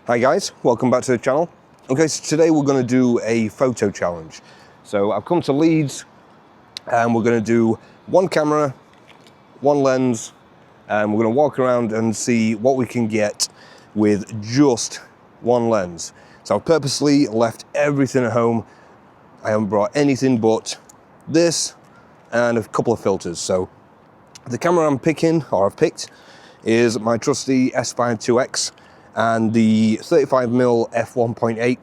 Hi guys, welcome back to the channel. Okay, so today we're going to do a photo challenge. So I've come to Leeds and we're going to do one camera, one lens, and we're going to walk around and see what we can get with just one lens. So I've purposely left everything at home. I haven't brought anything but this and a couple of filters. So the camera I'm picking, or I've picked, is my trusty S5 IIX and the 35mm f1.8.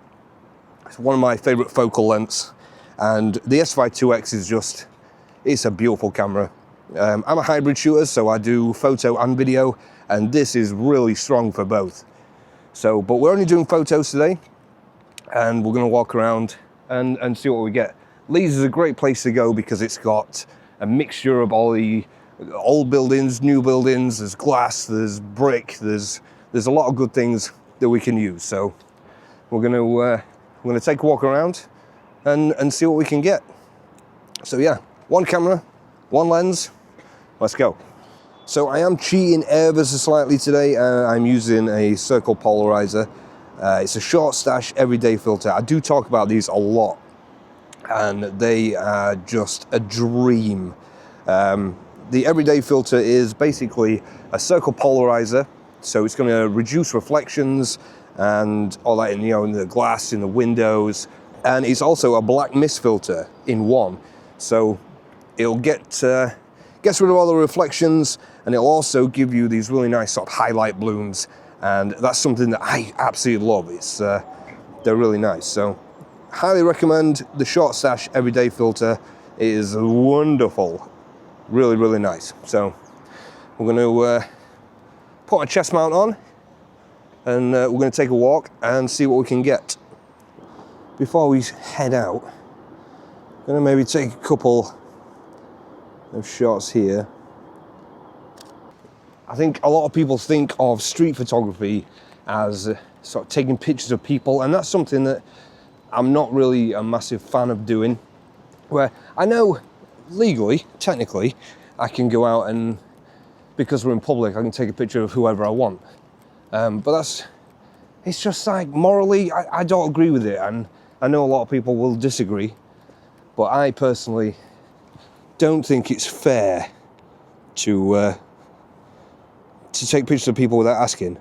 It's one of my favorite focal lengths, and the S5 IIX is just, it's a beautiful camera. I'm a hybrid shooter, so I do photo and video, and this is really strong for both. So, but we're only doing photos today, and we're gonna walk around and see what we get. Leeds is a great place to go because it's got a mixture of all the old buildings, new buildings, there's glass, there's brick, there's a lot of good things that we can use. So we're gonna take a walk around and see what we can get. So yeah, one camera, one lens, let's go. So I am cheating ever so slightly today. I'm using a circle polarizer. It's a short stash everyday filter. I do talk about these a lot, and they are just a dream. The everyday filter is basically a circle polarizer, so it's going to reduce reflections and all that in the glass, in the windows, and it's also a black mist filter in one. So it'll gets rid of all the reflections, and it'll also give you these really nice sort of highlight blooms, and that's something that I absolutely love. They're really nice. So highly recommend the short stash everyday filter. It is wonderful. Really, really nice. So we're going to put my chest mount on, and we're going to take a walk and see what we can get. Before we head out, I'm going to maybe take a couple of shots here. I think a lot of people think of street photography as sort of taking pictures of people, and that's something that I'm not really a massive fan of doing. Where I know legally, technically, I can go out and, because we're in public, I can take a picture of whoever I want. But it's just like, morally, I don't agree with it, and I know a lot of people will disagree, but I personally don't think it's fair to take pictures of people without asking.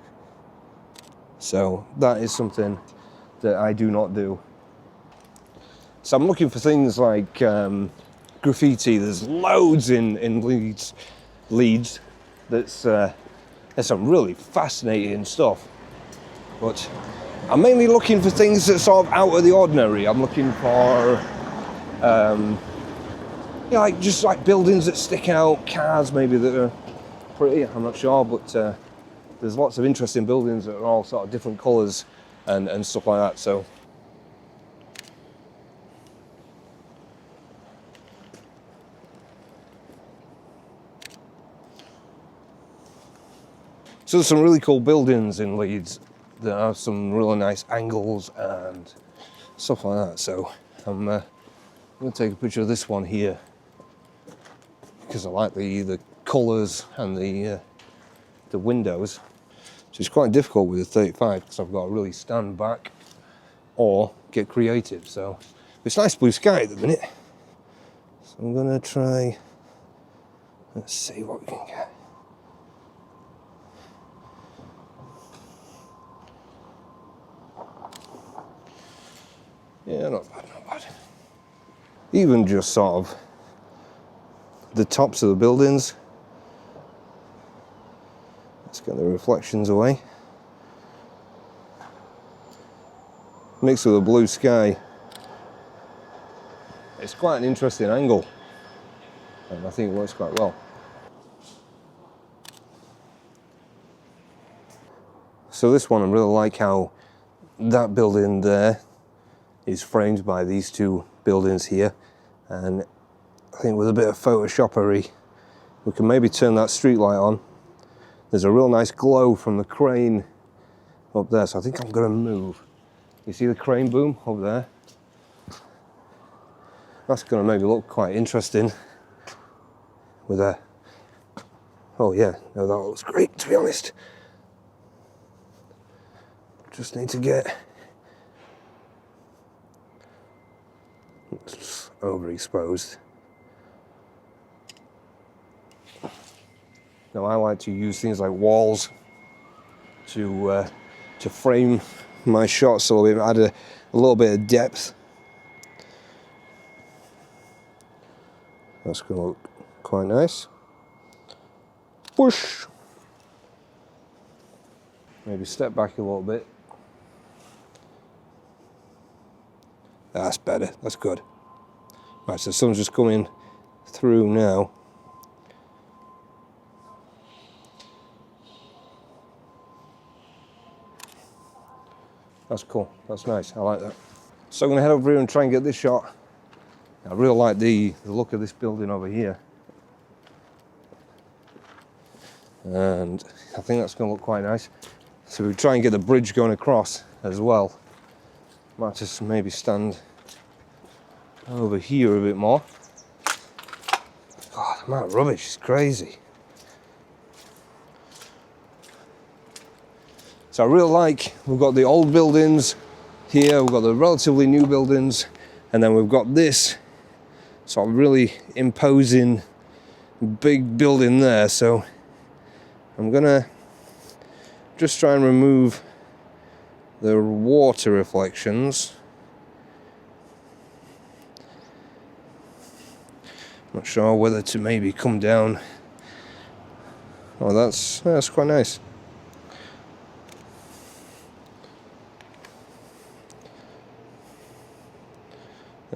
So that is something that I do not do. So I'm looking for things like graffiti. There's loads in Leeds. There's some really fascinating stuff. But I'm mainly looking for things that sort of out of the ordinary. I'm looking for just like buildings that stick out, cars maybe that are pretty, I'm not sure, but there's lots of interesting buildings that are all sort of different colours and stuff like that. So there's some really cool buildings in Leeds that have some really nice angles and stuff like that. So I'm going to take a picture of this one here because I like the colours and the windows. So it's quite difficult with the 35 because I've got to really stand back or get creative. So it's nice blue sky at the minute. So I'm going to try, let's see what we can get. Yeah, not bad, not bad. Even just sort of the tops of the buildings. Let's get the reflections away. Mixed with the blue sky. It's quite an interesting angle, and I think it works quite well. So this one, I really like how that building there is framed by these two buildings here, and I think with a bit of photoshoppery we can maybe turn that street light on. There's a real nice glow from the crane up there, so I think I'm going to move. You see the crane boom up there? That's going to maybe look quite interesting with a, oh yeah, no, that looks great, to be honest. Just need to get it's overexposed. Now I like to use things like walls to frame my shots a little bit, add a little bit of depth. That's going to look quite nice. Push. Maybe step back a little bit. That's better, that's good. Right, so the sun's just coming through now. That's cool, that's nice, I like that. So I'm going to head over here and try and get this shot. I really like the look of this building over here. And I think that's going to look quite nice. So we try and get the bridge going across as well. Might just maybe stand over here a bit more. God, the amount of rubbish is crazy. So I really like, we've got the old buildings here, we've got the relatively new buildings, and then we've got this sort of really imposing big building there. So I'm gonna just try and remove the water reflections. Not sure whether to maybe come down. Oh, that's quite nice.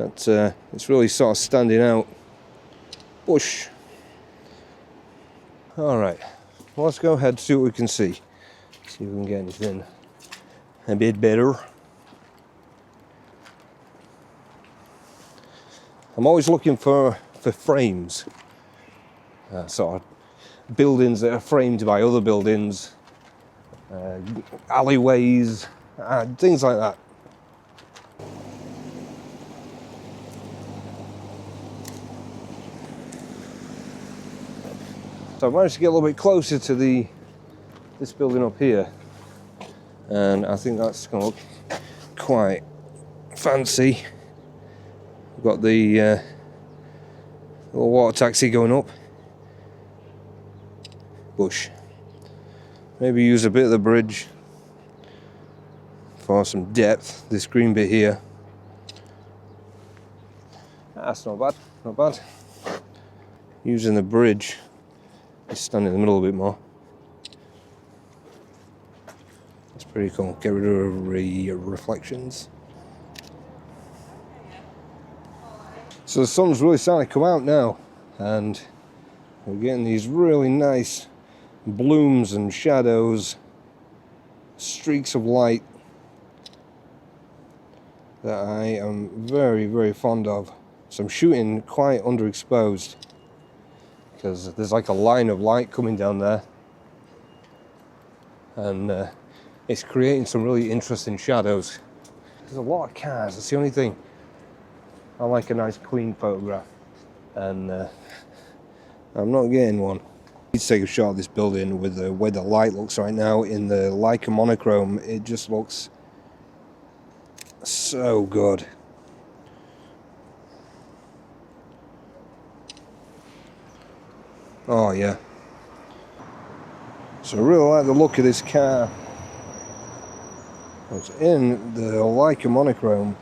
It's really sort of standing out. Push. All right, well, let's go ahead and see what we can see. See if we can get anything a bit better. I'm always looking for frames, sort of buildings that are framed by other buildings, alleyways, things like that. So I managed to get a little bit closer to this building up here, and I think that's going to look quite fancy. We've got the little water taxi going up. Bush. Maybe use a bit of the bridge for some depth. This green bit here. That's not bad. Not bad. Using the bridge. Just stand in the middle a bit more. That's pretty cool. Get rid of reflections. So the sun's really starting to come out now, and we're getting these really nice blooms and shadows, streaks of light that I am very, very fond of. So I'm shooting quite underexposed, because there's like a line of light coming down there, and it's creating some really interesting shadows. There's a lot of cars, that's the only thing. I like a nice clean photograph, and I'm not getting one. I need to take a shot of this building with the way the light looks right now in the Leica monochrome. It just looks so good. Oh yeah. So I really like the look of this car. It's in the Leica monochrome.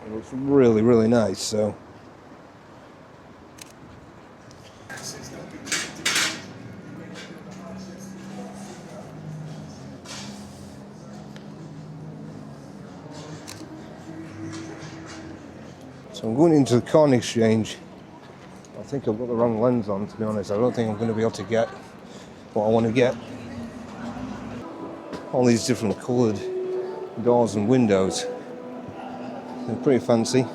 It looks really, really nice. So I'm going into the Corn Exchange. I think I've got the wrong lens on, to be honest. I don't think I'm going to be able to get what I want to get. All these different coloured doors and windows. They're pretty fancy.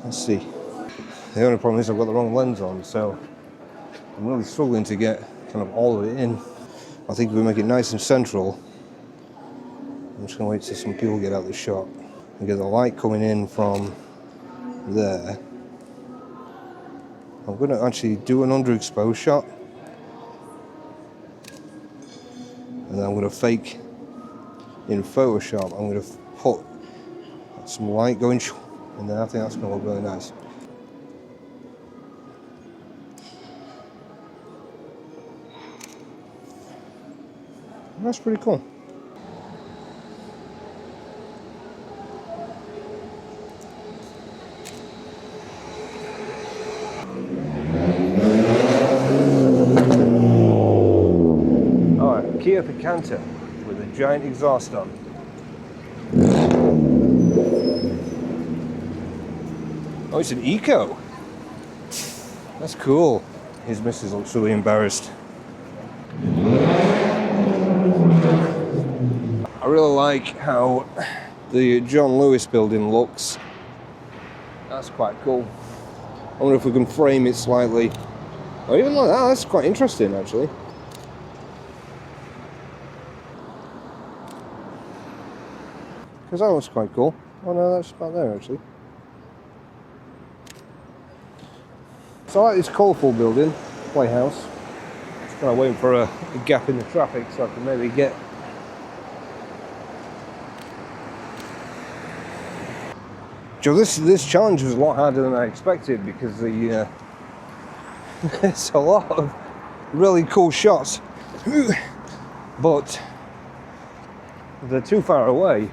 Let's see. The only problem is I've got the wrong lens on, so I'm really struggling to get kind of all of it in. I think if we make it nice and central, I'm just going to wait till some people get out the shot and get the light coming in from there. I'm going to actually do an underexposed shot, and then I'm going to fake in Photoshop, I'm going to put some light going, and then I think that's going to look really nice. That's pretty cool. Alright, Kia Picanto with a giant exhaust on. Oh, it's an Eco. That's cool. His missus looks really embarrassed. I really like how the John Lewis building looks. That's quite cool. I wonder if we can frame it slightly. Or even like that, that's quite interesting actually. Because that looks quite cool. Oh no, that's about there actually. So I like this colourful building, playhouse. Just kind of waiting for a gap in the traffic so I can maybe get. Joe, this challenge was a lot harder than I expected because the it's a lot of really cool shots, but they're too far away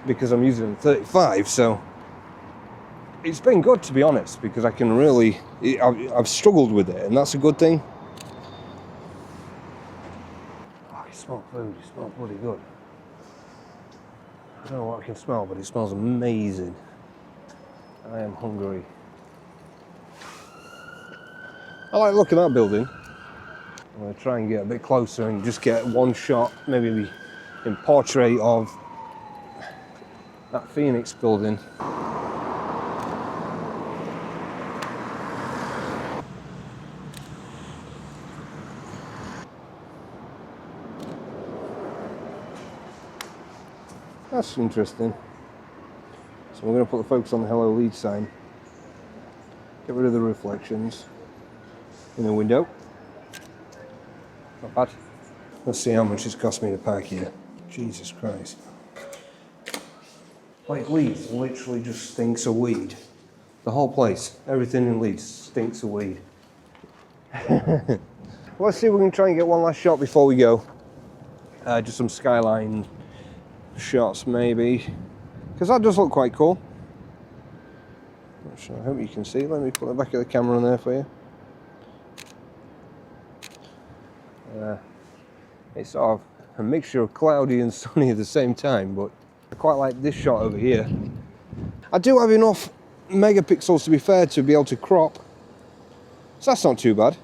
because I'm using 35. So it's been good, to be honest, because I can really. I've struggled with it, and that's a good thing. Oh, you smell food. You smell bloody good. I don't know what I can smell, but it smells amazing. I am hungry. I like looking at that building. I'm going to try and get a bit closer and just get one shot, maybe in portrait of that Phoenix building. That's interesting. So we're going to put the focus on the Hello Leeds sign. Get rid of the reflections in the window. Not bad. Let's see how much it's cost me to park here. Jesus Christ. Like Leeds literally just stinks of weed. The whole place, everything in Leeds stinks of weed. Let's see if we can try and get one last shot before we go. Just some skyline shots maybe. Because that does look quite cool. Not sure, I hope you can see. Let me put the back of the camera on there for you. It's sort of a mixture of cloudy and sunny at the same time, but I quite like this shot over here. I do have enough megapixels, to be fair, to be able to crop. So that's not too bad.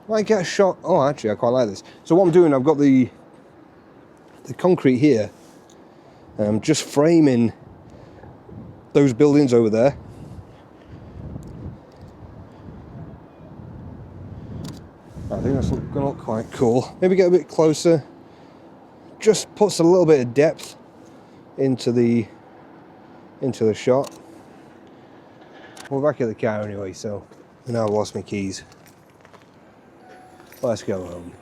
Might get a shot. Oh, actually, I quite like this. So what I'm doing, I've got the concrete here. I'm just framing those buildings over there. I think that's going to look quite cool. Maybe get a bit closer. Just puts a little bit of depth into the shot. We're back at the car anyway, so now I've lost my keys. Let's go home.